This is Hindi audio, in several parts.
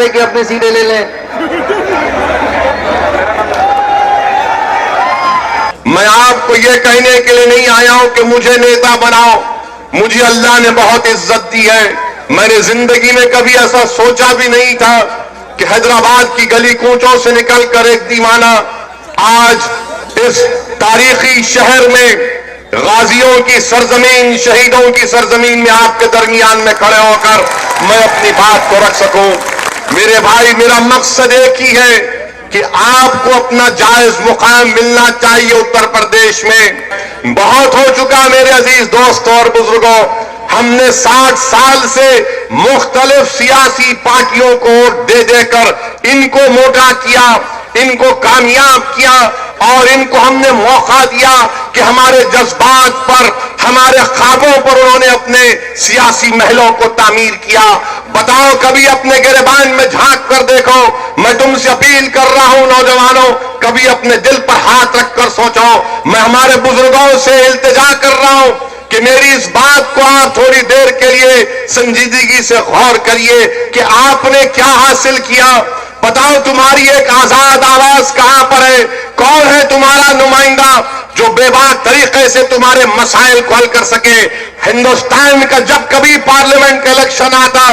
करे कि अपनी सीटें ले लें। मैं आपको यह कहने के लिए नहीं आया हूं कि मुझे नेता बनाओ। मुझे अल्लाह ने बहुत इज्जत दी है। मैंने जिंदगी में कभी ऐसा सोचा भी नहीं था कि हैदराबाद की गली कूचों से निकलकर एक दीवाना आज इस तारीखी शहर में गाजियों की सरजमीन, शहीदों की सरजमीन में आपके दरमियान में खड़े होकर मैं अपनी बात को रख सकूं। मेरे भाई, मेरा मकसद एक ही है कि आपको अपना जायज मुकाम मिलना चाहिए। उत्तर प्रदेश में बहुत हो चुका मेरे अजीज दोस्तों और बुजुर्गों। हमने 60 साल से मुख्तलिफ सियासी पार्टियों को वोट दे देकर इनको मोटा किया, इनको कामयाब किया और इनको हमने मौका दिया कि हमारे जज्बात पर, हमारे ख्वाबों पर उन्होंने अपने सियासी महलों को तामीर किया। बताओ, कभी अपने गिरबान में झांक कर देखो। मैं तुमसे अपील कर रहा हूं नौजवानों, कभी अपने दिल पर हाथ रखकर सोचो। मैं हमारे बुजुर्गों से इल्तिजा कर रहा हूं कि मेरी इस बात को आप थोड़ी देर के लिए संजीदगी से गौर करिए कि आपने क्या हासिल किया। बताओ, तुम्हारी एक आजाद आवाज कहां पर है? कौन है तुम्हारा नुमाइंदा जो बेबाक तरीके से तुम्हारे मसाइल को हल कर सके? हिंदुस्तान का जब कभी पार्लियामेंट का इलेक्शन आता,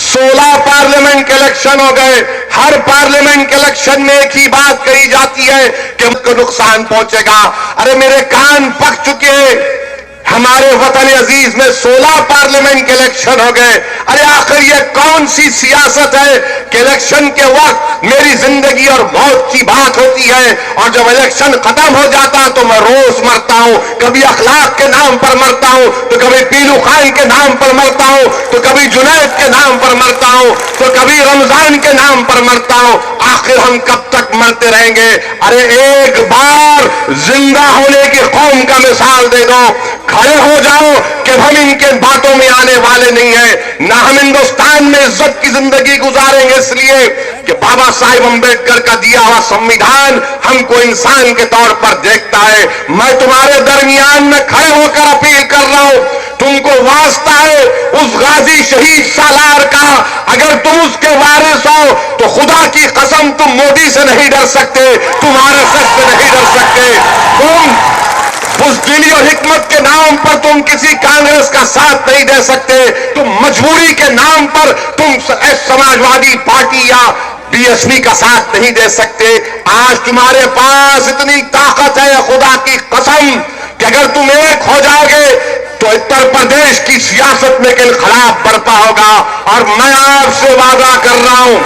16 पार्लियामेंट के इलेक्शन हो गए। हर पार्लियामेंट के इलेक्शन में एक ही बात कही जाती है कि हमको नुकसान पहुंचेगा। अरे मेरे कान पक चुके हैं। हमारे वतन अजीज में 16 पार्लियामेंट के इलेक्शन हो गए। अरे आखिर ये कौन सी सियासत है कि इलेक्शन के वक्त मेरी जिंदगी और मौत की बात होती है और जब इलेक्शन खत्म हो जाता तो मैं रोज मरता हूं। कभी अखलाक के नाम पर मरता हूं, तो कभी पीलू खान के नाम पर मरता हूं, तो कभी जुनैद के नाम पर मरता हूं, तो कभी रमजान के नाम पर मरता हूं। आखिर हम कब तक मरते रहेंगे? अरे एक बार जिंदा होने की कौम का मिसाल दे दो, खड़े हो जाओ कि हम इनके बातों में आने वाले नहीं है। ना हम हिंदुस्तान में इज्जत की जिंदगी गुजारेंगे इसलिए कि बाबा साहेब अंबेडकर का दिया हुआ संविधान हमको इंसान के तौर पर देखता है। मैं तुम्हारे दरमियान में खड़े होकर अपील कर रहा हूं, तुमको वास्ता है उस गाजी शहीद सालार का, अगर तुम उसके वारिस हो तो खुदा की कसम तुम मोदी से नहीं डर सकते, तुम आरएसएस से नहीं डर सकते। तुम बुज़दिली और हिकमत के नाम पर तुम किसी कांग्रेस का साथ नहीं दे सकते। तुम मजबूरी के नाम पर तुम समाजवादी पार्टी या बीएसपी का साथ नहीं दे सकते। आज तुम्हारे पास इतनी ताकत है खुदा की कसम कि अगर तुम एक हो जाओगे तो उत्तर प्रदेश की सियासत में एक इनकलाब बरपा होगा। और मैं आपसे वादा कर रहा हूं,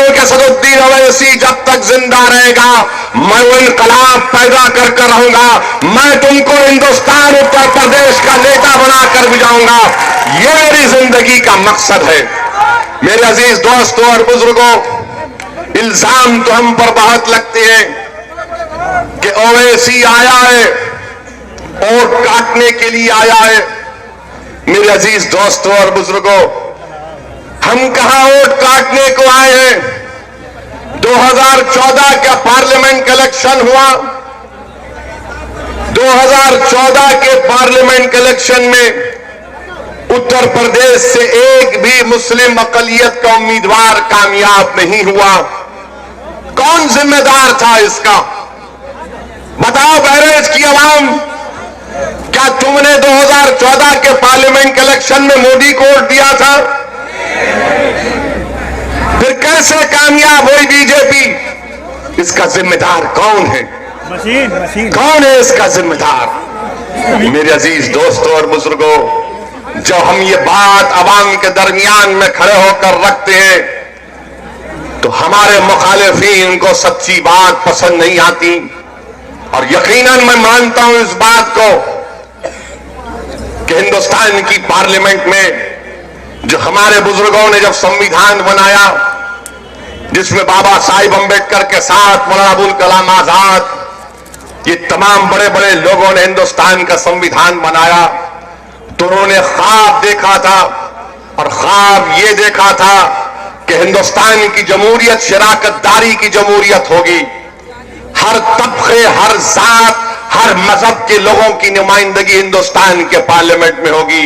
कि असदुद्दीन ओवैसी जब तक जिंदा रहेगा मैं वो इनकलाब पैदा कर रहूंगा। मैं तुमको हिंदुस्तान उत्तर प्रदेश का नेता बनाकर भी जाऊंगा। ये मेरी जिंदगी का मकसद है। मेरे अजीज दोस्तों और बुजुर्गों, इल्जाम तो हम पर बहुत लगते हैं कि ओवैसी आया है, वोट काटने के लिए आया है। मेरे अजीज दोस्तों और बुजुर्गों, हम कहां वोट काटने को आए हैं? 2014 का पार्लियामेंट का इलेक्शन हुआ। 2014 के पार्लियामेंट के इलेक्शन में उत्तर प्रदेश से एक भी मुस्लिम अकलियत का उम्मीदवार कामयाब नहीं हुआ। कौन जिम्मेदार था इसका? बताओ बहरेज की आवाम, क्या तुमने 2014 के पार्लियामेंट के इलेक्शन में मोदी को वोट दिया था? फिर कैसे कामयाब हुई बीजेपी? इसका जिम्मेदार कौन है? कौन है इसका जिम्मेदार? मेरे अजीज दोस्तों और बुजुर्गों, जब हम ये बात अवाम के दरमियान में खड़े होकर रखते हैं तो हमारे मुखालिफिन को सच्ची बात पसंद नहीं आती। और यकीनन मैं मानता हूं इस बात को कि हिंदुस्तान की पार्लियामेंट में जो हमारे बुजुर्गों ने जब संविधान बनाया, जिसमें बाबा साहिब अंबेडकर के साथ मौलाना अबुल कलाम आजाद, ये तमाम बड़े बड़े लोगों ने हिंदुस्तान का संविधान बनाया, तो उन्होंने ख्वाब देखा था। और ख्वाब ये देखा था कि हिंदुस्तान की जमहूरियत शराकतदारी की जमहूरियत होगी। हर तबके, हर जात, हर मजहब के लोगों की नुमाइंदगी हिंदुस्तान के पार्लियामेंट में होगी।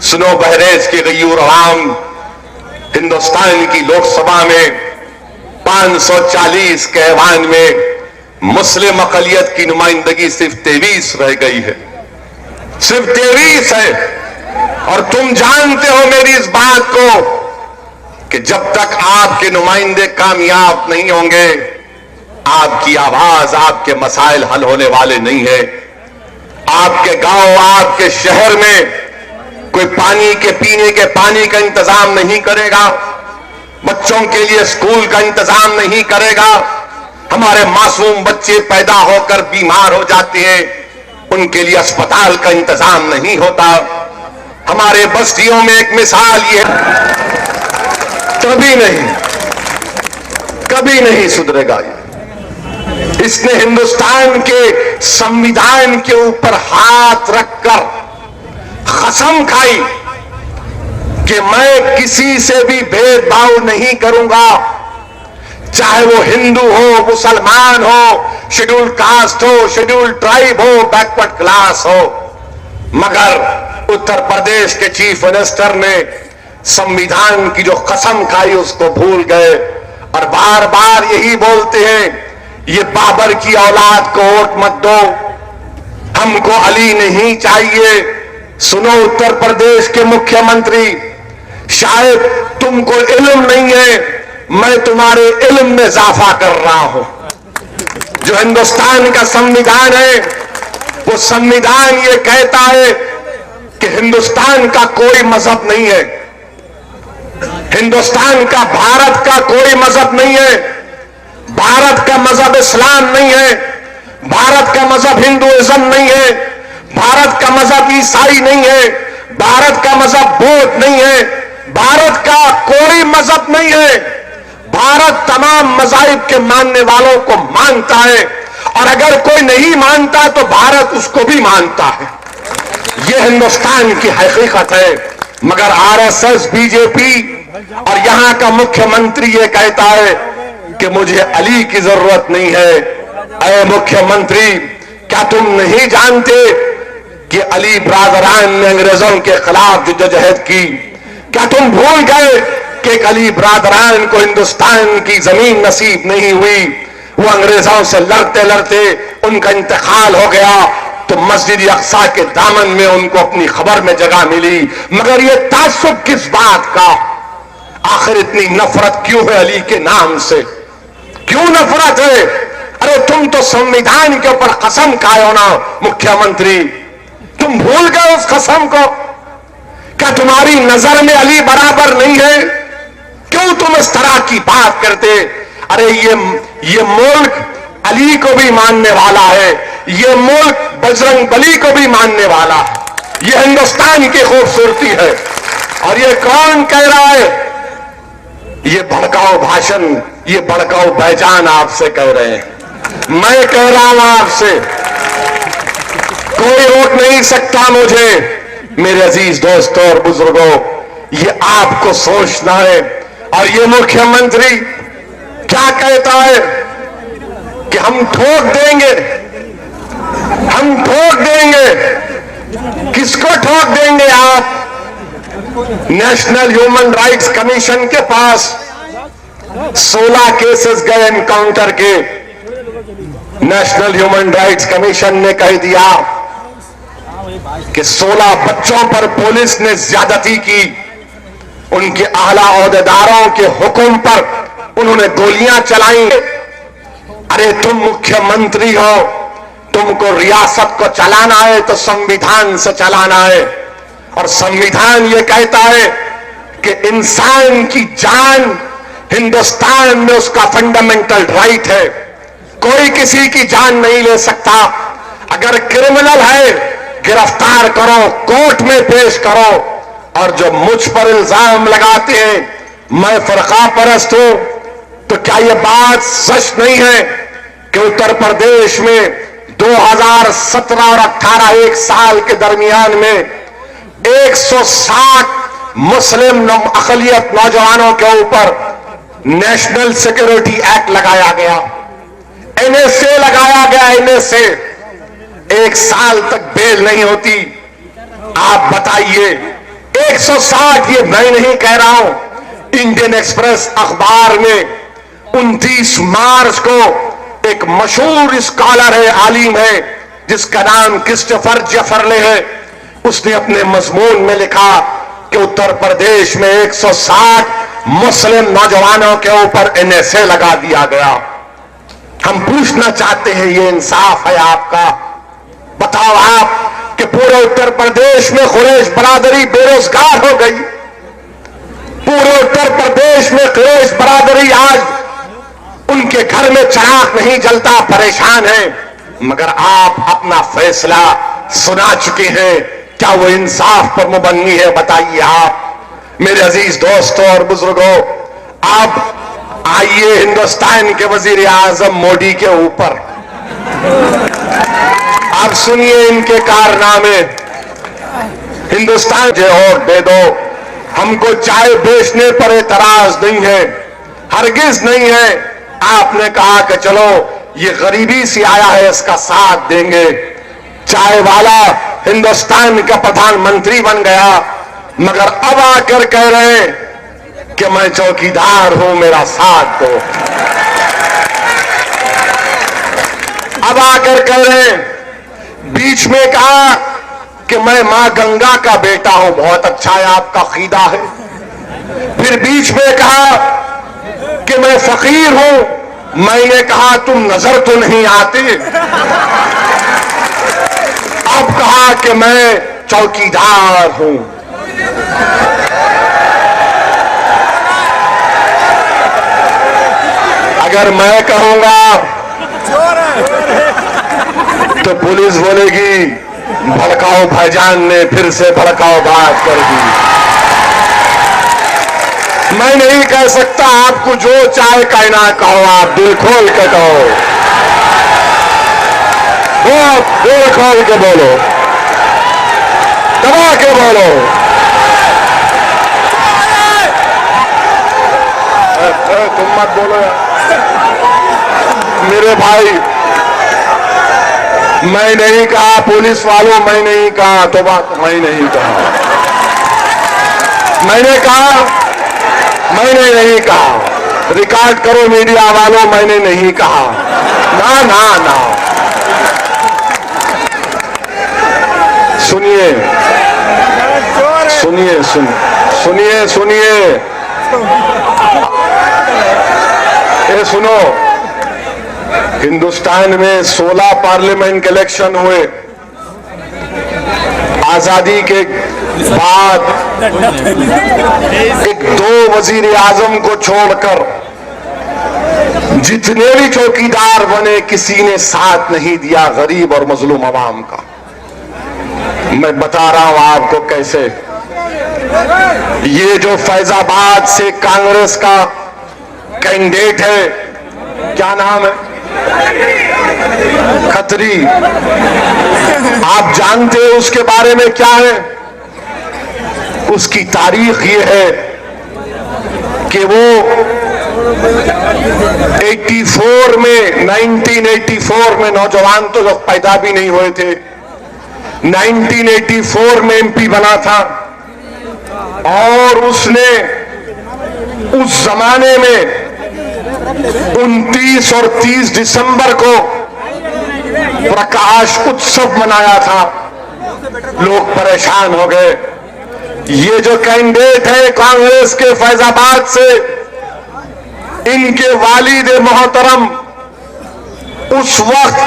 सुनो बहरेज के गयूर अवाम, हिंदुस्तान की लोकसभा में 540 के ऐवान में मुस्लिम अकलियत की नुमाइंदगी सिर्फ 23 रह गई है, सिर्फ 23 है। और तुम जानते हो मेरी इस बात को कि जब तक आपके नुमाइंदे कामयाब नहीं होंगे, आपकी आवाज, आपके मसाइल हल होने वाले नहीं है। आपके गांव, आपके शहर में कोई पानी के पीने के पानी का इंतजाम नहीं करेगा, बच्चों के लिए स्कूल का इंतजाम नहीं करेगा। हमारे मासूम बच्चे पैदा होकर बीमार हो जाते हैं, उनके लिए अस्पताल का इंतजाम नहीं होता। हमारे बस्तियों में एक मिसाल ये कभी नहीं सुधरेगा। इसने हिंदुस्तान के संविधान के ऊपर हाथ रखकर कसम खाई कि मैं किसी से भी भेदभाव नहीं करूंगा, चाहे वो हिंदू हो, मुसलमान हो, शेड्यूल्ड कास्ट हो, शेड्यूल्ड ट्राइब हो, बैकवर्ड क्लास हो। मगर उत्तर प्रदेश के चीफ मिनिस्टर ने संविधान की जो कसम खाई उसको भूल गए और बार बार यही बोलते हैं, ये बाबर की औलाद को वोट मत दो, हमको अली नहीं चाहिए। सुनो उत्तर प्रदेश के मुख्यमंत्री, शायद तुमको इल्म नहीं है, मैं तुम्हारे इल्म में इजाफा कर रहा हूं। जो हिंदुस्तान का संविधान है, वो संविधान ये कहता है कि हिंदुस्तान का कोई मजहब नहीं है, हिंदुस्तान का, भारत का कोई मजहब नहीं है। भारत का मजहब इस्लाम नहीं है, भारत का मजहब हिंदुइज्म नहीं है, भारत का मजहब ईसाई नहीं है, भारत का मजहब बौद्ध नहीं है, भारत का कोई मजहब नहीं है। भारत तमाम मजाहिब के मानने वालों को मानता है और अगर कोई नहीं मानता तो भारत उसको भी मानता है। यह हिंदुस्तान की हकीकत है। मगर आरएसएस, बीजेपी और यहां का मुख्यमंत्री ये कहता है कि मुझे अली की जरूरत नहीं है। अरे मुख्यमंत्री, क्या तुम नहीं जानते कि अली ब्रादरान ने अंग्रेजों के खिलाफ जद्दोजहद की? क्या तुम भूल गए कि एक अली ब्रादरान को हिंदुस्तान की जमीन नसीब नहीं हुई? वो अंग्रेजों से लड़ते लड़ते उनका इंतकाल हो गया तो मस्जिद अक्सा के दामन में उनको अपनी खबर में जगह मिली। मगर ये तासुब किस बात का? आखिर इतनी नफरत क्यों है अली के नाम से? क्यों नफरत है? अरे तुम तो संविधान के ऊपर कसम खाओ ना मुख्यमंत्री, तुम भूल गए उस कसम को? क्या तुम्हारी नजर में अली बराबर नहीं है? क्यों तुम इस तरह की बात करते? अरे ये मुल्क अली को भी मानने वाला है, ये मुल्क बजरंग बली को भी मानने वाला है। ये हिंदुस्तान की खूबसूरती है। और ये कौन कह रहा है? ये भड़काऊ भाषण, ये भड़काऊ पहचान आपसे कह रहे हैं। मैं कह रहा हूं आपसे, कोई रोक नहीं सकता मुझे। मेरे अजीज दोस्तों और बुजुर्गों, ये आपको सोचना है। और ये मुख्यमंत्री क्या कहता है कि हम ठोक देंगे, हम ठोक देंगे। किसको ठोक देंगे आप? नेशनल ह्यूमन राइट्स कमीशन के पास 16 केसेस गए एनकाउंटर के। नेशनल ह्यूमन राइट्स कमीशन ने कह दिया कि 16 बच्चों पर पुलिस ने ज्यादती की, उनके आला ओहदेदारों के हुक्म पर उन्होंने गोलियां चलाई। अरे तुम मुख्यमंत्री हो, तुमको रियासत को चलाना है तो संविधान से चलाना है। और संविधान ये कहता है कि इंसान की जान हिंदुस्तान में उसका फंडामेंटल राइट है, कोई किसी की जान नहीं ले सकता। अगर क्रिमिनल है गिरफ्तार करो, कोर्ट में पेश करो। और जो मुझ पर इल्जाम लगाते हैं मैं फरका परस्त हूं, तो क्या यह बात सच नहीं है कि उत्तर प्रदेश में 2017 और 18 एक साल के दरमियान में 160 मुस्लिम अकलियत नौजवानों के ऊपर नेशनल सिक्योरिटी एक्ट लगाया गया, एनएसए लगाया गया। एनएसए 1 साल तक बेल नहीं होती। आप बताइए, 160, ये मैं नहीं कह रहा हूं, इंडियन एक्सप्रेस अखबार में 29 मार्च को एक मशहूर स्कॉलर है, आलिम है, जिसका नाम क्रिस्टोफर जेफरले है, उसने अपने मजमून में लिखा कि उत्तर प्रदेश में 160 मुस्लिम नौजवानों के ऊपर NSA लगा दिया गया। हम पूछना चाहते हैं, ये इंसाफ है आपका? बताओ आप कि पूरे उत्तर प्रदेश में कुरैश बरादरी बेरोजगार हो गई, पूरे उत्तर प्रदेश में कुरैश बरादरी आज उनके घर में चिराग नहीं जलता, परेशान है, मगर आप अपना फैसला सुना चुके हैं। क्या वो इंसाफ पर मुबन्नी है? बताइए आप। मेरे अजीज दोस्तों और बुजुर्गों, आप आइए हिंदुस्तान के वजीर आजम मोदी के ऊपर, आप सुनिए इनके कारनामे। हिंदुस्तान जो वोट दे दो, हमको चाय बेचने पर एतराज नहीं है, हरगिज नहीं है। आपने कहा कि चलो ये गरीबी से आया है, इसका साथ देंगे। चाय वाला हिंदुस्तान का प्रधानमंत्री बन गया, मगर अब आकर कह रहे हैं कि मैं चौकीदार हूं, मेरा साथ दो। अब आकर कह रहे हैं, बीच में कहा कि मैं मां गंगा का बेटा हूं, बहुत अच्छा है, आपका अकीदा है। फिर बीच में कहा कि मैं फकीर हूं, मैंने कहा तुम नजर तो नहीं आते। अब कहा कि मैं चौकीदार हूं। अगर मैं कहूंगा तो पुलिस बोलेगी भड़काओ भाईजान ने फिर से भड़काओ बात कर दी। मैं नहीं कह सकता, आपको जो चाहे कहना कहो, आप दिल खोल के कहो, बहुत दिल खोल के बोलो, दबा के बोलो। तुम मत बोलो यार मेरे भाई, मैं नहीं कहा पुलिस वालों, मैं नहीं कहा, तो बात मैं नहीं कहा, मैंने कहा, मैंने नहीं कहा। रिकॉर्ड करो मीडिया वालों, मैंने नहीं कहा, ना ना ना। सुनिए सुनिए सुनिए सुनिए, ये सुनो, हिंदुस्तान में 16 पार्लियामेंट के इलेक्शन हुए। आजादी के बाद एक 2 वजीर आजम को छोड़कर जितने भी चौकीदार बने, किसी ने साथ नहीं दिया गरीब और मजलूम अवाम का। मैं बता रहा हूं आपको कैसे। ये जो फैजाबाद से कांग्रेस का कैंडिडेट है, क्या नाम है, खत्री, आप जानते हैं उसके बारे में क्या है? उसकी तारीख ये है कि वो 84 में 1984 में, नौजवान तो जब पैदा भी नहीं हुए थे, 1984 में MP बना था। और उसने उस जमाने में 29 और 30 दिसंबर को प्रकाश उत्सव मनाया था। लोग परेशान हो गए। ये जो कैंडिडेट है कांग्रेस के फैजाबाद से, इनके वालिद मोहतरम उस वक्त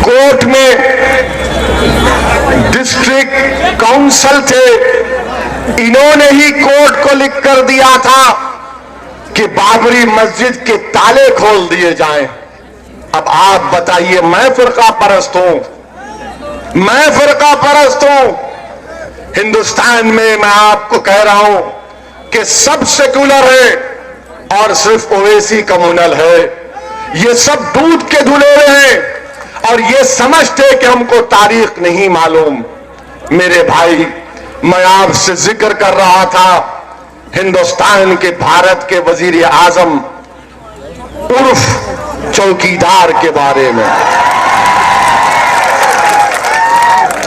कोर्ट में डिस्ट्रिक्ट काउंसिल थे। इन्होंने ही कोर्ट को लिख कर दिया था कि बाबरी मस्जिद के ताले खोल दिए जाएं। अब आप बताइए, मैं फिरका परस्त हूं, मैं फिरका परस्त हूं। हिंदुस्तान में मैं आपको कह रहा हूं कि सब सेकुलर है और सिर्फ ओवैसी कम्युनल है। ये सब दूध के धुलेरे हैं और ये समझते कि हमको तारीख नहीं मालूम। मेरे भाई, मैं आपसे जिक्र कर रहा था हिंदुस्तान के भारत के वजीर आजम उर्फ चौकीदार के बारे में।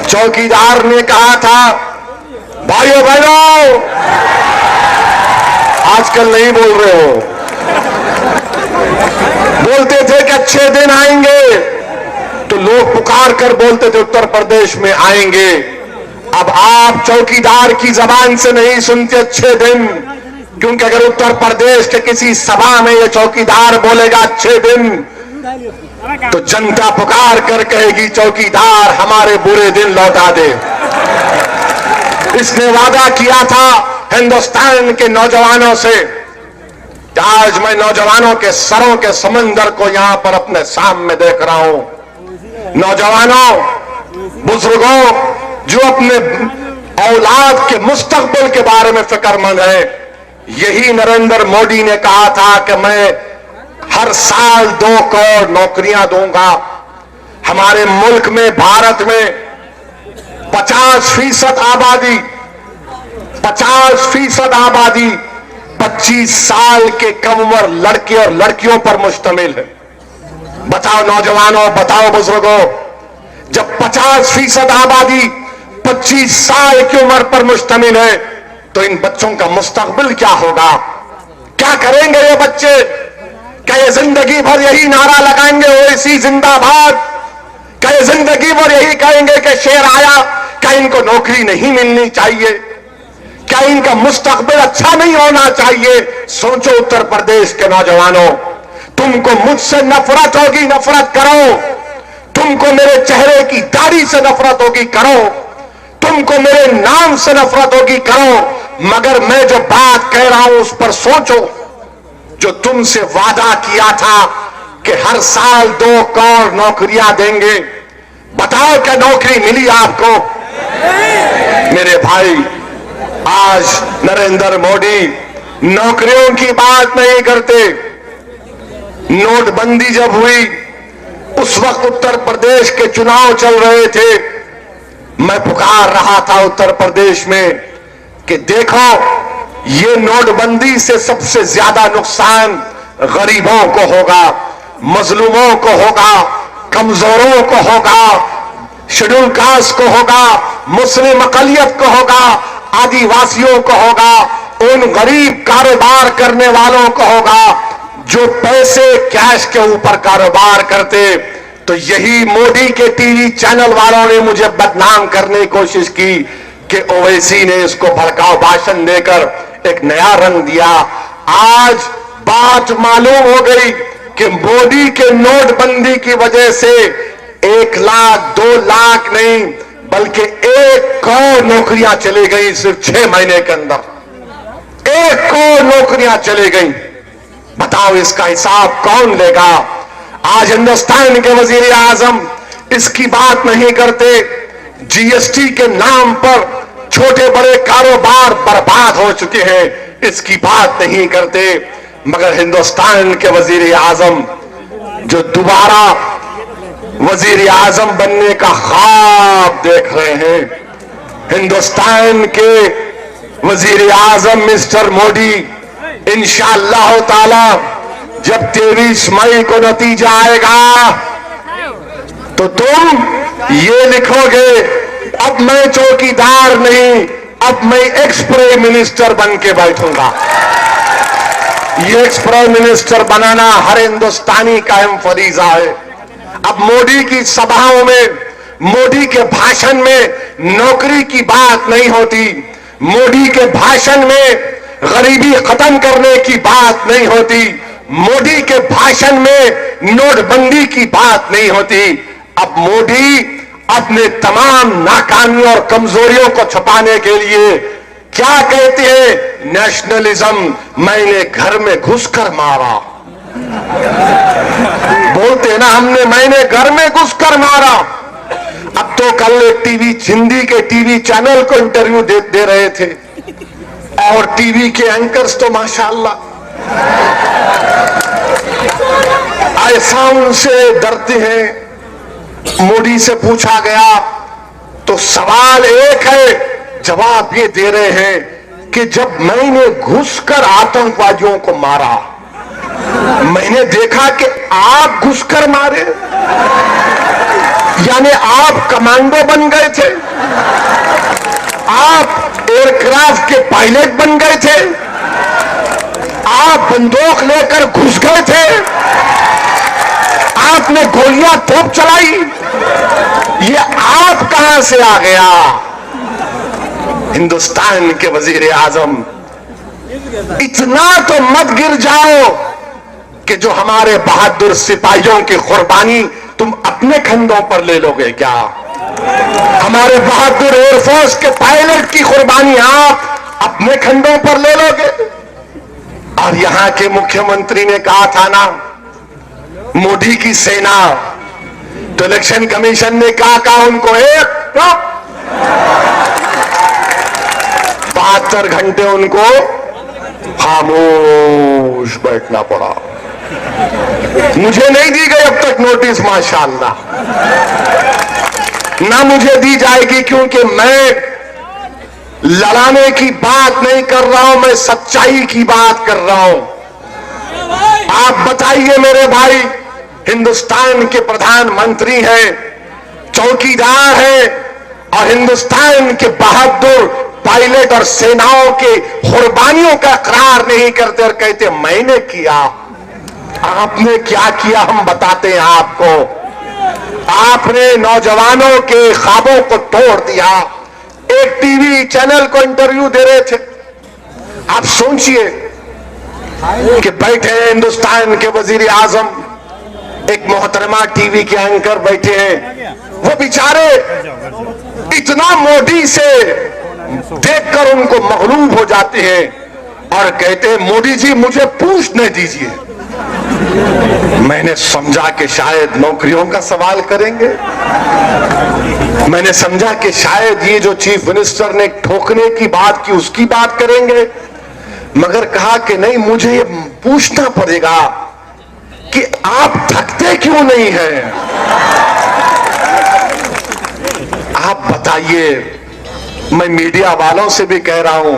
चौकीदार ने कहा था, भाइयों बहनों, आजकल नहीं बोल रहे हो। बोलते थे कि अच्छे दिन आएंगे तो लोग पुकार कर बोलते थे उत्तर प्रदेश में आएंगे। अब आप चौकीदार की जबान से नहीं सुनते अच्छे दिन, क्योंकि अगर उत्तर प्रदेश के किसी सभा में ये चौकीदार बोलेगा अच्छे दिन, तो जनता पुकार कर कहेगी चौकीदार हमारे बुरे दिन लौटा दे। इसने वादा किया था हिंदुस्तान के नौजवानों से। आज मैं नौजवानों के सरों के समंदर को यहां पर अपने सामने देख रहा हूं। नौजवानों, बुजुर्गों जो अपने औलाद के मुस्तकबिल के बारे में फिक्रमंद है, यही नरेंद्र मोदी ने कहा था कि मैं हर साल 2 करोड़ नौकरियां दूंगा। हमारे मुल्क में, भारत में 50% आबादी 25 साल के कम उम्र लड़के और लड़कियों पर मुश्तमिल है। बताओ नौजवानों, बताओ बुजुर्गों, जब 50% आबादी 25 साल की उम्र पर मुश्तमिल है, तो इन बच्चों का मुस्तकबिल क्या होगा? क्या करेंगे ये बच्चे? क्या ये जिंदगी भर यही नारा लगाएंगे ओवैसी जिंदाबाद? क्या ये जिंदगी भर यही कहेंगे कि शेर आया? क्या इनको नौकरी नहीं मिलनी चाहिए? क्या इनका मुस्तकबिल अच्छा नहीं होना चाहिए? सोचो उत्तर प्रदेश के नौजवानों, तुमको मुझसे नफरत होगी, नफरत करो। तुमको मेरे चेहरे की दाढ़ी से नफरत होगी, करो। तुमको मेरे नाम से नफरत होगी, करो। मगर मैं जो बात कह रहा हूं उस पर सोचो। जो तुमसे वादा किया था कि हर साल 2 करोड़ नौकरियां देंगे, बताओ क्या नौकरी मिली आपको? मेरे भाई, आज नरेंद्र मोदी नौकरियों की बात नहीं करते। नोटबंदी जब हुई, उस वक्त उत्तर प्रदेश के चुनाव चल रहे थे। मैं पुकार रहा था उत्तर प्रदेश में कि देखो, ये नोटबंदी से सबसे ज्यादा नुकसान गरीबों को होगा, मजलूमों को होगा, कमजोरों को होगा, शेड्यूल कास्ट को होगा, मुस्लिम अकलियत को होगा, आदिवासियों को होगा, उन गरीब कारोबार करने वालों को होगा जो पैसे कैश के ऊपर कारोबार करते। तो यही मोदी के टीवी चैनल वालों ने मुझे बदनाम करने की कोशिश की कि ओवैसी ने इसको भड़काऊ भाषण देकर एक नया रंग दिया। आज बात मालूम हो गई कि मोदी के नोटबंदी की वजह से 1 लाख 2 लाख नहीं बल्कि 1 करोड़ नौकरियां चली गई। सिर्फ 6 महीने के अंदर 1 करोड़ नौकरियां चली गई। बताओ इसका हिसाब कौन लेगा? आज हिंदुस्तान के वजीर आजम इसकी बात नहीं करते। जीएसटी के नाम पर छोटे बड़े कारोबार बर्बाद हो चुके हैं, इसकी बात नहीं करते। मगर हिंदुस्तान के वजीर आजम जो दोबारा वजीर आजम बनने का ख्वाब देख रहे हैं, हिंदुस्तान के वजीर आजम मिस्टर मोदी इंशाअल्लाह ताला जब 23 मई को नतीजा आएगा तो तुम ये लिखोगे, अब मैं चौकीदार नहीं, अब मैं एक्स प्राइम मिनिस्टर बन के बैठूंगा। ये एक्स प्राइम मिनिस्टर बनाना हर हिंदुस्तानी का अहम फरीजा है। अब मोदी की सभाओं में, मोदी के भाषण में नौकरी की बात नहीं होती, मोदी के भाषण में गरीबी खत्म करने की बात नहीं होती, मोदी के भाषण में नोटबंदी की बात नहीं होती। अब मोदी अपने तमाम नाकामियों और कमजोरियों को छुपाने के लिए क्या कहते हैं? नेशनलिज्म मैंने घर में घुसकर मारा। बोलते हैं ना, मैंने घर में घुसकर मारा। अब तो कल एक टीवी, हिंदी के टीवी चैनल को इंटरव्यू दे रहे थे और टीवी के एंकर्स तो माशाअल्लाह ऐसा उनसे डरते हैं। मोदी से पूछा गया तो सवाल एक है, जवाब ये दे रहे हैं कि जब मैंने घुसकर आतंकवादियों को मारा, मैंने देखा कि आप घुसकर मारे, यानी आप कमांडो बन गए थे, आप एयरक्राफ्ट के पायलट बन गए थे। आप बंदूक लेकर घुस गए थे, आपने गोलियां तोप चलाई, ये आप कहां से आ गया? हिंदुस्तान के वजीर आजम, इतना तो मत गिर जाओ कि जो हमारे बहादुर सिपाहियों की कुर्बानी तुम अपने कंधों पर ले लोगे क्या? हमारे बहादुर एयरफोर्स के पायलट की कुर्बानी आप अपने कंधों पर ले लोगे? और यहां के मुख्यमंत्री ने कहा था ना, मोदी की सेना, तो इलेक्शन कमीशन ने कहा उनको 72 घंटे उनको खामोश बैठना पड़ा। मुझे नहीं दी गई अब तक नोटिस, माशाअल्लाह, ना मुझे दी जाएगी, क्योंकि मैं लड़ाने की बात नहीं कर रहा हूं, मैं सच्चाई की बात कर रहा हूं। आप बताइए मेरे भाई, हिंदुस्तान के प्रधानमंत्री हैं, चौकीदार हैं, और हिंदुस्तान के बहादुर पायलट और सेनाओं के कुर्बानियों का इकरार नहीं करते और कहते मैंने किया। आपने क्या किया हम बताते हैं आपको। आपने नौजवानों के ख्वाबों को तोड़ दिया। एक टीवी चैनल को इंटरव्यू दे रहे थे, आप सोचिए कि बैठे हैं हिंदुस्तान के वजीर आजम, एक मोहतरमा टीवी के एंकर बैठे हैं, वो बेचारे इतना मोदी से देखकर उनको मगलूब हो जाते हैं और कहते हैं मोदी जी मुझे पूछने दीजिए। मैंने समझा कि शायद नौकरियों का सवाल करेंगे, मैंने समझा कि शायद ये जो चीफ मिनिस्टर ने ठोकने की बात की उसकी बात करेंगे, मगर कहा कि नहीं, मुझे ये पूछना पड़ेगा कि आप थकते क्यों नहीं हैं? आप बताइए। मैं मीडिया वालों से भी कह रहा हूं,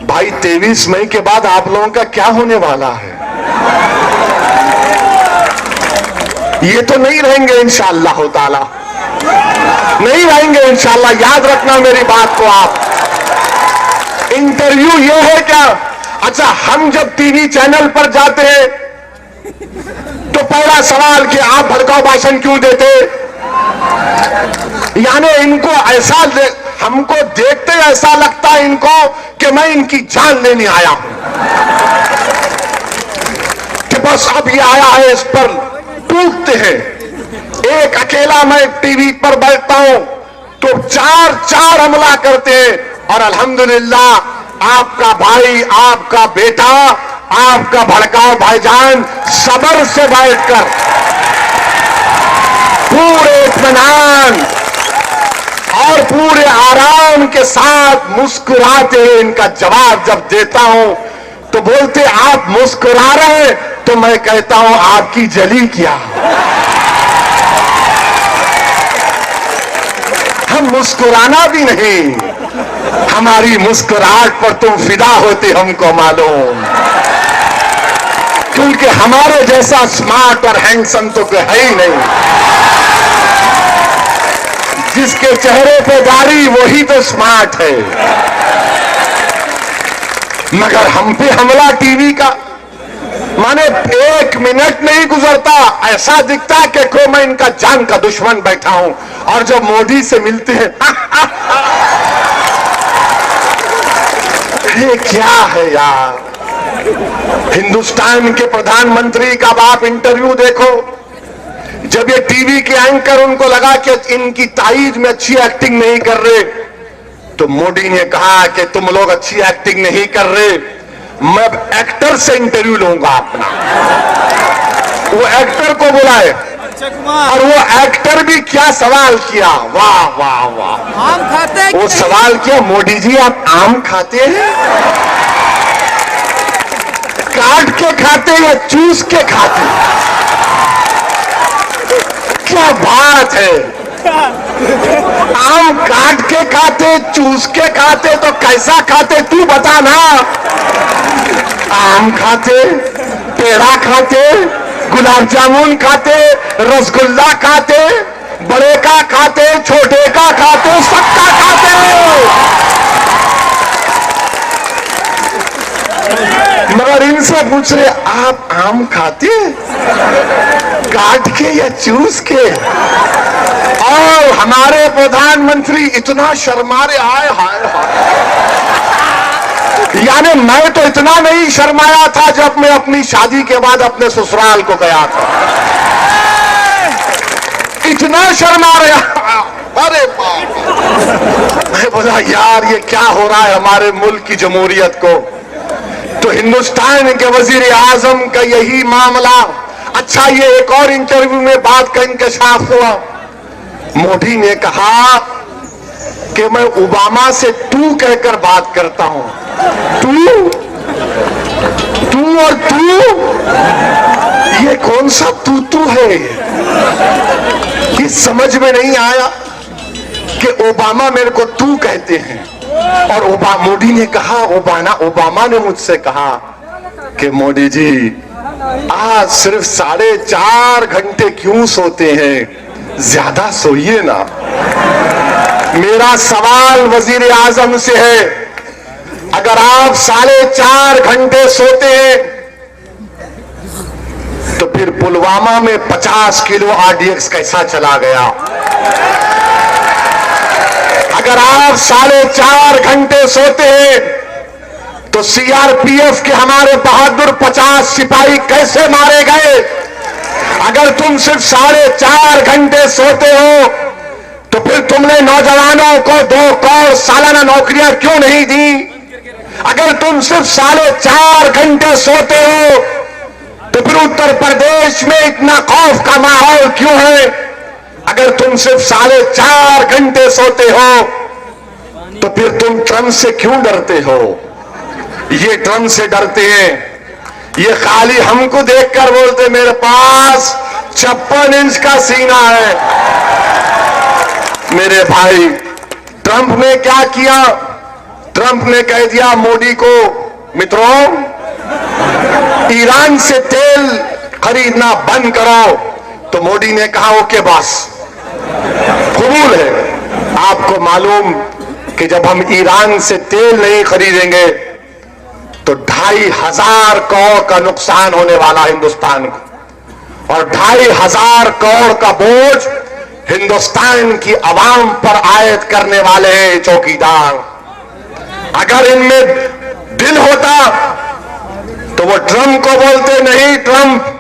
भाई 23 मई के बाद आप लोगों का क्या होने वाला है? ये तो नहीं रहेंगे इंशाअल्लाह ताला, नहीं रहेंगे इंशाअल्लाह, याद रखना मेरी बात को आप। इंटरव्यू ये है क्या? अच्छा, हम जब टीवी चैनल पर जाते हैं तो पहला सवाल कि आप भड़काऊ भाषण क्यों देते? यानी इनको ऐसा हमको देखते ऐसा लगता है इनको कि मैं इनकी जान लेने आया हूं, कि बस अब ये आया है इस पर टूटते हैं। एक अकेला मैं टीवी पर बैठता हूं तो चार हमला करते हैं, और अल्हम्दुलिल्लाह आपका भाई, आपका बेटा, आपका भड़काऊ भाईजान सब्र से बैठकर पूरे इत्मीनान और पूरे आराम के साथ मुस्कुराते हुए इनका जवाब जब देता हूं तो बोलते आप मुस्कुरा रहे हैं, तो मैं कहता हूं आपकी जली क्या? हम मुस्कुराना भी नहीं, हमारी मुस्कुराहट पर तुम फिदा होते हमको मालूम, क्योंकि हमारे जैसा स्मार्ट और हैंडसम तो कोई है ही नहीं। जिसके चेहरे पे दाढ़ी वही तो स्मार्ट है, मगर हम पे हमला टीवी का, माने 1 मिनट नहीं गुजरता ऐसा दिखता है कि को मैं इनका जान का दुश्मन बैठा हूं, और जब मोदी से मिलते हैं ये क्या है यार? हिंदुस्तान के प्रधानमंत्री का आप इंटरव्यू देखो, जब ये टीवी के एंकर उनको लगा कि इनकी तारीफ में अच्छी एक्टिंग नहीं कर रहे, तो मोदी ने कहा कि तुम लोग अच्छी एक्टिंग नहीं कर रहे, मैं एक्टर से इंटरव्यू लूंगा अपना। वो एक्टर को बुलाए और वो एक्टर भी क्या सवाल किया, वाह वाह वाह, आम खाते हैं? वो सवाल किया, मोदी जी आप आम खाते हैं? काट के खाते या चूस के खाते? क्या बात है, आम काट के खाते, चूस के खाते, तो कैसा खाते तू बता ना। आम खाते, पेड़ा खाते, गुलाब जामुन खाते, रसगुल्ला खाते, बड़े का खाते, छोटे का खाते, सबका खाते, मगर और इनसे पूछ रहे आप आम खाते हैं काट के या चूस के? और हमारे प्रधानमंत्री इतना शर्मा रहे, हाय हाय हाय। यानी मैं तो इतना नहीं शर्माया था जब मैं अपनी शादी के बाद अपने ससुराल को गया था, इतना शर्मा रहा। अरे बाप, मैं बोला यार ये क्या हो रहा है हमारे मुल्क की जमहूरियत को। तो हिंदुस्तान के वजीर आजम का यही मामला। अच्छा, ये एक और इंटरव्यू में बात का इंकशाफ हुआ। मोदी ने कहा कि मैं ओबामा से तू कहकर बात करता हूं। तू और तू, ये कौन सा तू है? ये समझ में नहीं आया कि ओबामा मेरे को तू कहते हैं। और मोदी ने कहा, ओबामा ने मुझसे कहा कि मोदी जी आज सिर्फ 4.5 घंटे क्यों सोते हैं, ज्यादा सोइए ना। मेरा सवाल वजीर आजम से है, अगर आप 4.5 घंटे सोते हैं तो फिर पुलवामा में 50 किलो आरडीएक्स कैसा चला गया? अगर आप 4.5 घंटे सोते हैं तो सीआरपीएफ के हमारे बहादुर 50 सिपाही कैसे मारे गए? अगर तुम सिर्फ 4.5 घंटे सोते हो तो फिर तुमने नौजवानों को 2 करोड़ सालाना नौकरियां क्यों नहीं दी? अगर तुम सिर्फ 4.5 घंटे सोते हो तो फिर उत्तर प्रदेश में इतना खौफ का माहौल क्यों है? अगर तुम सिर्फ 4.5 घंटे सोते हो तो फिर तुम ट्रंप से क्यों डरते हो? ये ट्रंप से डरते हैं, ये खाली हमको देखकर बोलते मेरे पास 56 इंच का सीना है। मेरे भाई, ट्रंप ने क्या किया? ट्रंप ने कह दिया मोदी को, मित्रों ईरान से तेल खरीदना बंद करो। तो मोदी ने कहा ओके बॉस, कबूल है। आपको मालूम कि जब हम ईरान से तेल नहीं खरीदेंगे तो 2,500 करोड़ का नुकसान होने वाला हिंदुस्तान को, और 2,500 करोड़ का बोझ हिंदुस्तान की आवाम पर आयद करने वाले हैं चौकीदार। अगर इनमें दिल होता तो वो ट्रंप को बोलते नहीं ट्रंप,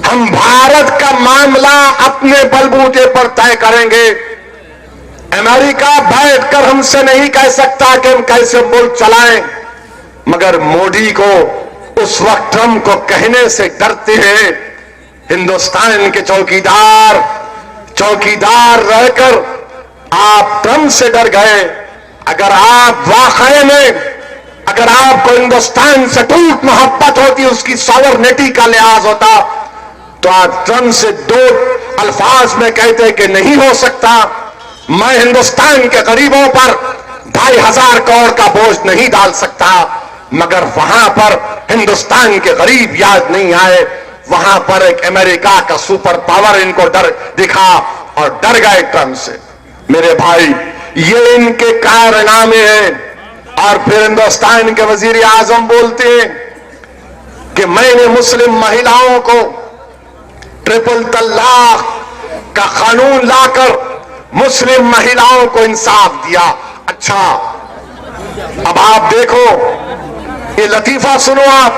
हम भारत का मामला अपने बलबूते पर तय करेंगे। अमेरिका बैठकर हमसे नहीं कह सकता कि हम कैसे मुल्क चलाएं। मगर मोदी को उस वक्त ट्रंप को कहने से डरते हैं। हिंदुस्तान के चौकीदार रहकर आप ट्रंप से डर गए। अगर आप वाकई में, अगर आपको हिंदुस्तान से टूट मोहब्बत होती, उसकी सॉवरेनिटी का लिहाज होता, तो आप ट्रंप से 2 अल्फाज में कहते कि नहीं हो सकता, मैं हिंदुस्तान के गरीबों पर 2,500 करोड़ का बोझ नहीं डाल सकता। मगर वहां पर हिंदुस्तान के गरीब याद नहीं आए, वहां पर एक अमेरिका का सुपर पावर इनको डर दिखा और डर गए ट्रंप से। मेरे भाई, ये इनके कारनामे हैं। और फिर हिंदुस्तान के वजीर आजम बोलते हैं कि मैंने मुस्लिम महिलाओं को ट्रिपल तलाक का कानून लाकर मुस्लिम महिलाओं को इंसाफ दिया। अच्छा, अब आप देखो, ये लतीफा सुनो आप।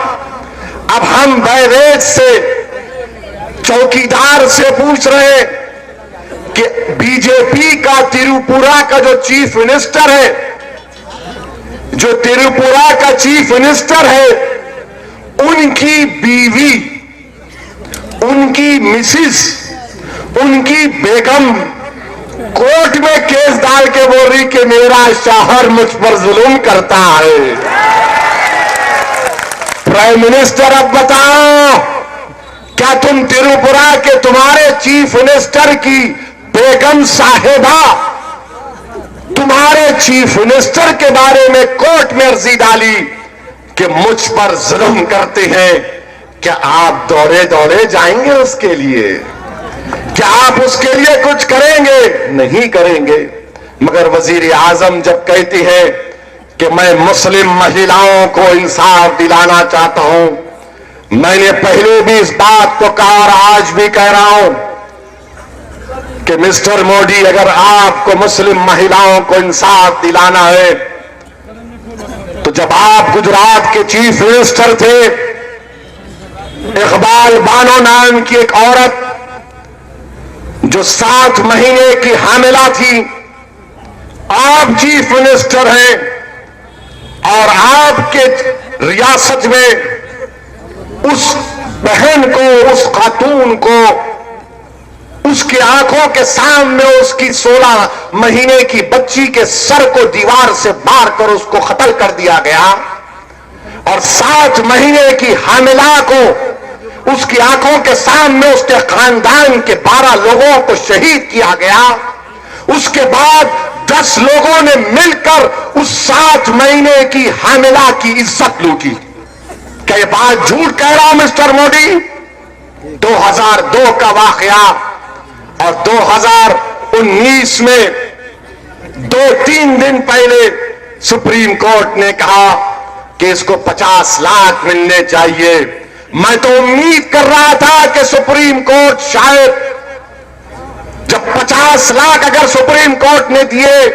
अब हम बहरेज से चौकीदार से पूछ रहे हैं कि बीजेपी का त्रिपुरा का जो चीफ मिनिस्टर है, जो त्रिपुरा का चीफ मिनिस्टर है, उनकी बीवी, उनकी मिसिस, उनकी बेगम कोर्ट में केस डाल के बोल रही कि मेरा शौहर मुझ पर जुल्म करता है। प्राइम मिनिस्टर, अब बताओ, क्या तुम त्रिपुरा के तुम्हारे चीफ मिनिस्टर की बेगम साहिबा तुम्हारे चीफ मिनिस्टर के बारे में कोर्ट में अर्जी डाली कि मुझ पर जुल्म करते हैं, क्या आप दौड़े दौड़े जाएंगे उसके लिए? क्या आप उसके लिए कुछ करेंगे? नहीं करेंगे। मगर वजीर आजम जब कहती है कि मैं मुस्लिम महिलाओं को इंसाफ दिलाना चाहता हूं। मैंने पहले भी इस बात को कहा और आज भी कह रहा हूं कि मिस्टर मोदी, अगर आपको मुस्लिम महिलाओं को इंसाफ दिलाना है तो जब आप गुजरात के चीफ मिनिस्टर थे, इकबाल बानो नाम की एक औरत जो 7 महीने की हामिला थी, आप चीफ मिनिस्टर हैं और आपके रियासत में उस बहन को, उस खातून को, उसकी आंखों के सामने उसकी 16 महीने की बच्ची के सर को दीवार से मारकर उसको कत्ल कर दिया गया और 7 महीने की हामिला को उसकी आंखों के सामने उसके खानदान के 12 लोगों को शहीद किया गया। उसके बाद 10 लोगों ने मिलकर उस 7 महीने की हामिला की इज्जत लूटी। क्या ये बात झूठ कह रहा हूं मिस्टर मोदी? 2002 का वाकया और 2019 में 2-3 दिन पहले सुप्रीम कोर्ट ने कहा कि इसको 50 लाख मिलने चाहिए। मैं तो उम्मीद कर रहा था कि सुप्रीम कोर्ट शायद जब 50 लाख अगर सुप्रीम कोर्ट ने दिए,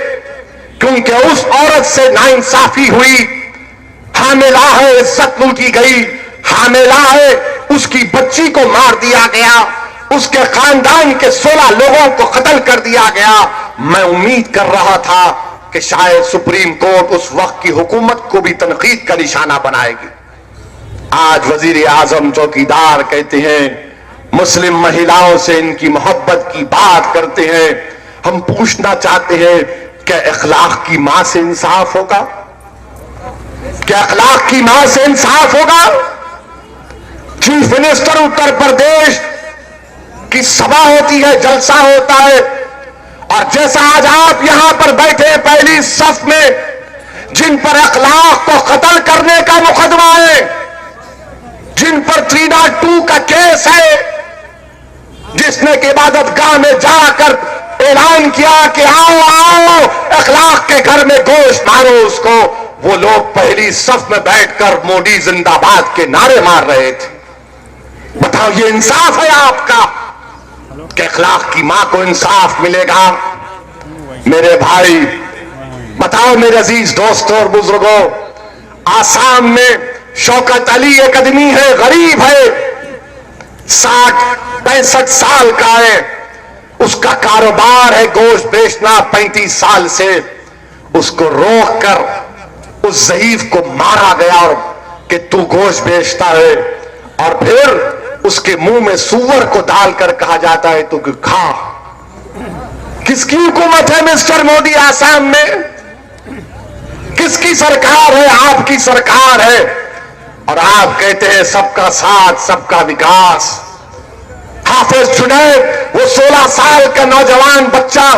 क्योंकि उस औरत से नाइंसाफी हुई, हामिला है, इज्जत लूटी गई, हामिला है, उसकी बच्ची को मार दिया गया, उसके खानदान के 16 लोगों को कत्ल कर दिया गया। मैं उम्मीद कर रहा था कि शायद सुप्रीम कोर्ट उस वक्त की हुकूमत को भी तनकीद का निशाना बनाएगी। आज वजीर आजम चौकीदार कहते हैं मुस्लिम महिलाओं से इनकी मोहब्बत की बात करते हैं। हम पूछना चाहते हैं, क्या अखलाक की मां से इंसाफ होगा? क्या अखलाक की मां से इंसाफ होगा? चीफ मिनिस्टर उत्तर प्रदेश की सभा होती है, जलसा होता है, और जैसा आज आप यहां पर बैठे पहली सफ में, जिन पर अखलाक को कत्ल करने का मुकदमा है, जिन पर 302 का केस है, जिसने कि इबादतगाह में जाकर ऐलान किया कि आओ आओ अखलाक के घर में गोश्त मारो उसको, वो लोग पहली सफ में बैठकर मोदी जिंदाबाद के नारे मार रहे थे। बताओ, ये इंसाफ है आपका कि अखलाक की मां को इंसाफ मिलेगा? मेरे भाई बताओ, मेरे अजीज दोस्तों और बुजुर्गों, आसाम में शौकत अली एक आदमी है, गरीब है, 60-65 साल का है, उसका कारोबार है गोश्त बेचना 35 साल से। उसको रोककर उस ज़ईफ को मारा गया और कि तू गोश्त बेचता है, और फिर उसके मुंह में सूअर को डालकर कहा जाता है तू खा। किसकी हुकूमत है मिस्टर मोदी आसाम में? किसकी सरकार है? आपकी सरकार है, और आप कहते हैं सबका साथ सबका विकास। हाफिज जुनैद, वो 16 साल का नौजवान बच्चा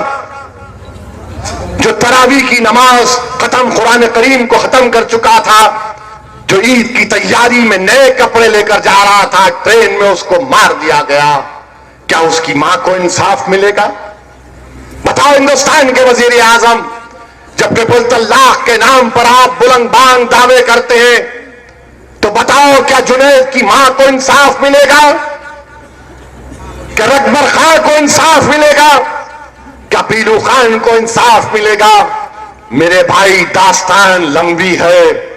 जो तरावी की नमाज खत्म, कुरान करीम को खत्म कर चुका था, जो ईद की तैयारी में नए कपड़े लेकर जा रहा था, ट्रेन में उसको मार दिया गया। क्या उसकी मां को इंसाफ मिलेगा? बताओ हिंदुस्तान के वजीर आजम, जब ट्रिपल तलाक के नाम पर आप बुलंद बांग दावे करते हैं, तो बताओ क्या जुनैद की मां को इंसाफ मिलेगा? क्या रकबर खान को इंसाफ मिलेगा? क्या पीलू खान को इंसाफ मिलेगा? मेरे भाई, दास्तान लंबी है,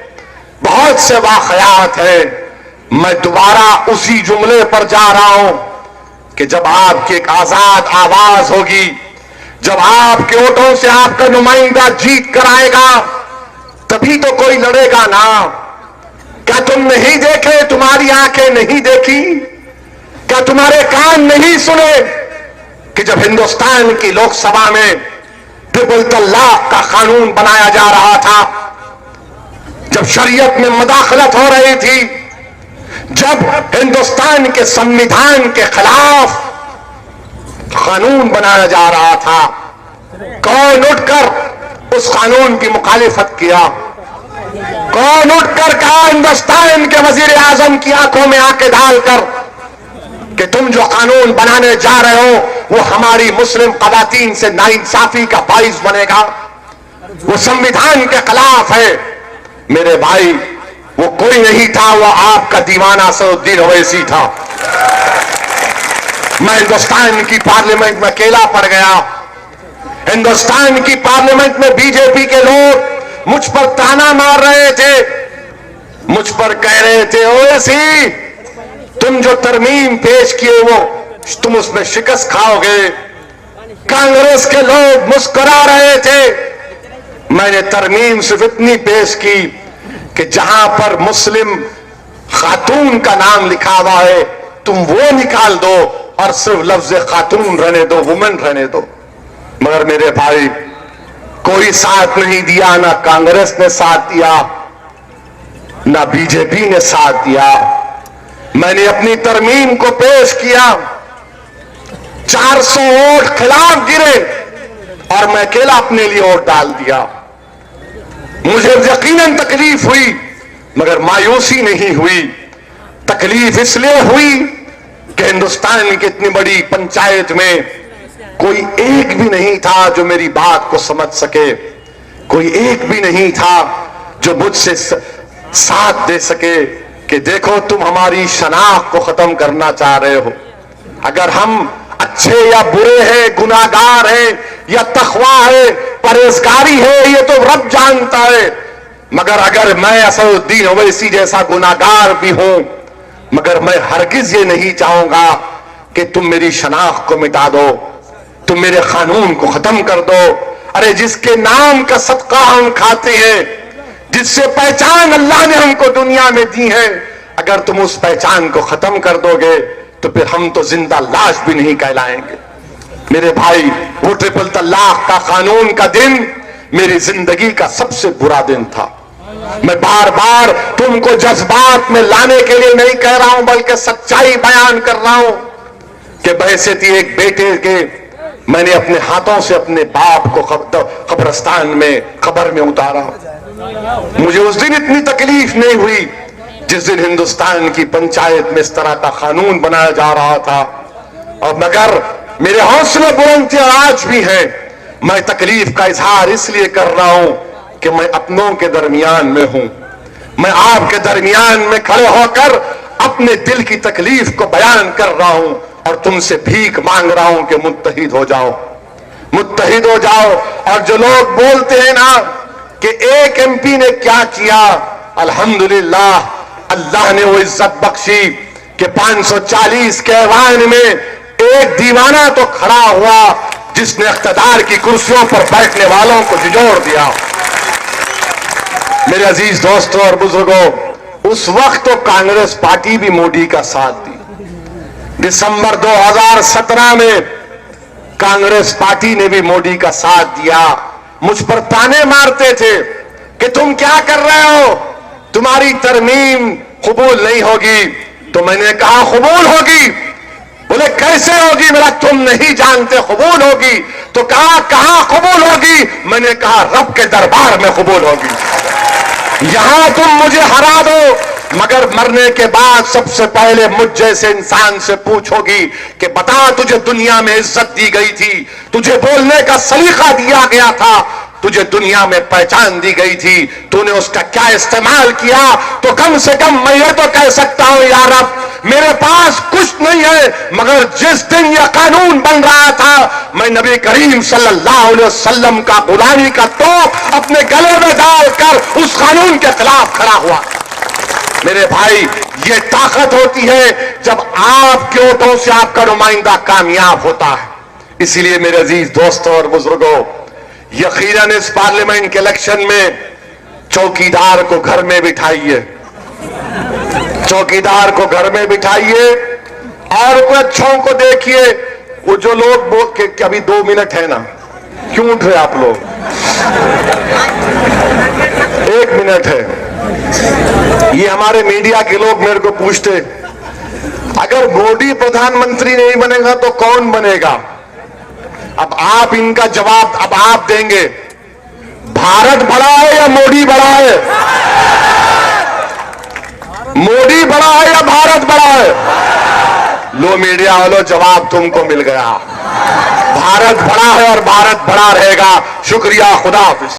बहुत से वाकयात है। मैं दोबारा उसी जुमले पर जा रहा हूं कि जब आपकी एक आजाद आवाज होगी, जब आपके वोटों से आपका नुमाइंदा जीत कर आएगा, तभी तो कोई लड़ेगा ना। क्या तुम नहीं देखे? तुम्हारी आंखें नहीं देखी? क्या तुम्हारे कान नहीं सुने कि जब हिंदुस्तान की लोकसभा में ट्रिपल तलाक का कानून बनाया जा रहा था, जब शरीयत में मुदाखलत हो रही थी, जब हिंदुस्तान के संविधान के खिलाफ कानून बनाया जा रहा था, कौन उठकर उस कानून की मुखालिफत किया? कौन उठकर कहा हिंदुस्तान के वजीर आजम की आंखों में आंखें डालकर कि तुम जो कानून बनाने जा रहे हो वो हमारी मुस्लिम खवातीन से नाइंसाफी का बाइस बनेगा? वो संविधान के खिलाफ है। मेरे भाई, वो कोई नहीं था, वो आपका दीवाना असदुद्दीन ओवैसी था। मैं हिंदुस्तान की पार्लियामेंट में अकेला पड़ गया। हिंदुस्तान की पार्लियामेंट में बीजेपी के लोग मुझ पर ताना मार रहे थे, मुझ पर कह रहे थे, ओवैसी तुम जो तरमीम पेश किए वो तुम उसमें शिकस्त खाओगे। कांग्रेस के लोग मुस्कुरा रहे थे। मैंने तरमीम सिर्फ इतनी पेश की कि जहां पर मुस्लिम खातून का नाम लिखा हुआ है तुम वो निकाल दो और सिर्फ लफ्ज खातून रहने दो, वुमेन रहने दो। मगर मेरे भाई, कोई साथ नहीं दिया, ना कांग्रेस ने साथ दिया, ना बीजेपी ने साथ दिया। मैंने अपनी तरमीम को पेश किया, 400 वोट खिलाफ गिरे और मैं अकेला अपने लिए वोट डाल दिया। मुझे यकीनन तकलीफ हुई, मगर मायूसी नहीं हुई। तकलीफ इसलिए हुई कि हिंदुस्तान की इतनी बड़ी पंचायत में कोई एक भी नहीं था जो मेरी बात को समझ सके, कोई एक भी नहीं था जो मुझसे साथ दे सके कि देखो तुम हमारी शनाख्त को खत्म करना चाह रहे हो। अगर हम अच्छे या बुरे हैं, गुनाहगार हैं या तकवा है, परहेजगारी है, ये तो रब जानता है। मगर अगर मैं असदुद्दीन ओवैसी जैसा गुनाहगार भी हूं, मगर मैं हरगिज ये नहीं चाहूंगा कि तुम मेरी शनाख्त को मिटा दो, तुम मेरे कानून को खत्म कर दो। अरे जिसके नाम का सदका हम खाते हैं, जिससे पहचान अल्लाह ने हमको दुनिया में दी है, अगर तुम उस पहचान को खत्म कर दोगे तो फिर हम तो जिंदा लाश भी नहीं कहलाएंगे। मेरे भाई, वो ट्रिपल तलाक का कानून का दिन मेरी जिंदगी का सबसे बुरा दिन था। मैं बार बार तुमको जज्बात में लाने के लिए नहीं कह रहा हूं, बल्कि सच्चाई बयान कर रहा हूं कि बहैसियत एक बेटे के मैंने अपने हाथों से अपने बाप को कब्रिस्तान में, कब्र में उतारा। मुझे उस दिन इतनी तकलीफ नहीं हुई जिस दिन हिंदुस्तान की पंचायत में इस तरह का कानून बनाया जा रहा था। और मगर मेरे हौसले बुलंद थे, आज भी है। मैं तकलीफ का इजहार इसलिए कर रहा हूं कि मैं अपनों के दरमियान में हूं। मैं आपके दरमियान में खड़े होकर अपने दिल की तकलीफ को बयान कर रहा हूं और तुमसे भीख मांग रहा हूं कि मुत्तहिद हो जाओ, मुत्तहिद हो जाओ। और जो लोग बोलते हैं ना कि एक एमपी ने क्या किया, अल्हम्दुलिल्लाह अल्लाह ने वो इज्जत बख्शी कि 540 के ऐवान में एक दीवाना तो खड़ा हुआ जिसने इख्तिदार की कुर्सियों पर बैठने वालों को झिझोड़ दिया। मेरे अजीज दोस्तों और बुजुर्गों, उस वक्त तो कांग्रेस पार्टी भी मोदी का साथ दी। दिसंबर 2017 में कांग्रेस पार्टी ने भी मोदी का साथ दिया। मुझ पर ताने मारते थे कि तुम क्या कर रहे हो, तुम्हारी तरमीम कबूल नहीं होगी। तो मैंने कहा कबूल होगी। बोले कैसे होगी? मेरा तुम नहीं जानते, कबूल होगी। तो कहा कहां कबूल होगी? मैंने कहा रब के दरबार में कबूल होगी। यहां तुम मुझे हरा दो, मगर मरने के बाद सबसे पहले मुझ जैसे इंसान से पूछोगी कि बता, तुझे दुनिया में इज्जत दी गई थी, तुझे बोलने का सलीका दिया गया था, तुझे दुनिया में पहचान दी गई थी, तूने उसका क्या इस्तेमाल किया? तो कम से कम मैं ये तो कह सकता हूं, यार अब मेरे पास कुछ नहीं है, मगर जिस दिन यह कानून बन रहा था, मैं नबी करीम सल्लल्लाहु अलैहि वसल्लम का गुलामी का तोप अपने गले में डालकर उस कानून के खिलाफ खड़ा हुआ। मेरे भाई, ये ताकत होती है जब आपके वोटों से आपका नुमाइंदा कामयाब होता है। इसलिए मेरे अजीज दोस्तों और बुजुर्गों, यकीनन इस पार्लियामेंट के इलेक्शन में चौकीदार को घर में बिठाइए, चौकीदार को घर में बिठाइए और कुछ अच्छों को देखिए। वो जो लोग बोल के अभी 2 मिनट है ना, क्यों उठ रहे आप लोग? 1 मिनट है। ये हमारे मीडिया के लोग मेरे को पूछते, अगर मोदी प्रधानमंत्री नहीं बनेगा तो कौन बनेगा? अब आप इनका जवाब अब आप देंगे। भारत बड़ा है या मोदी बड़ा है? मोदी बड़ा है या भारत बड़ा है? लो मीडिया वालों, जवाब तुमको मिल गया। भारत बड़ा है और भारत बड़ा रहेगा। शुक्रिया, खुदा हाफिज।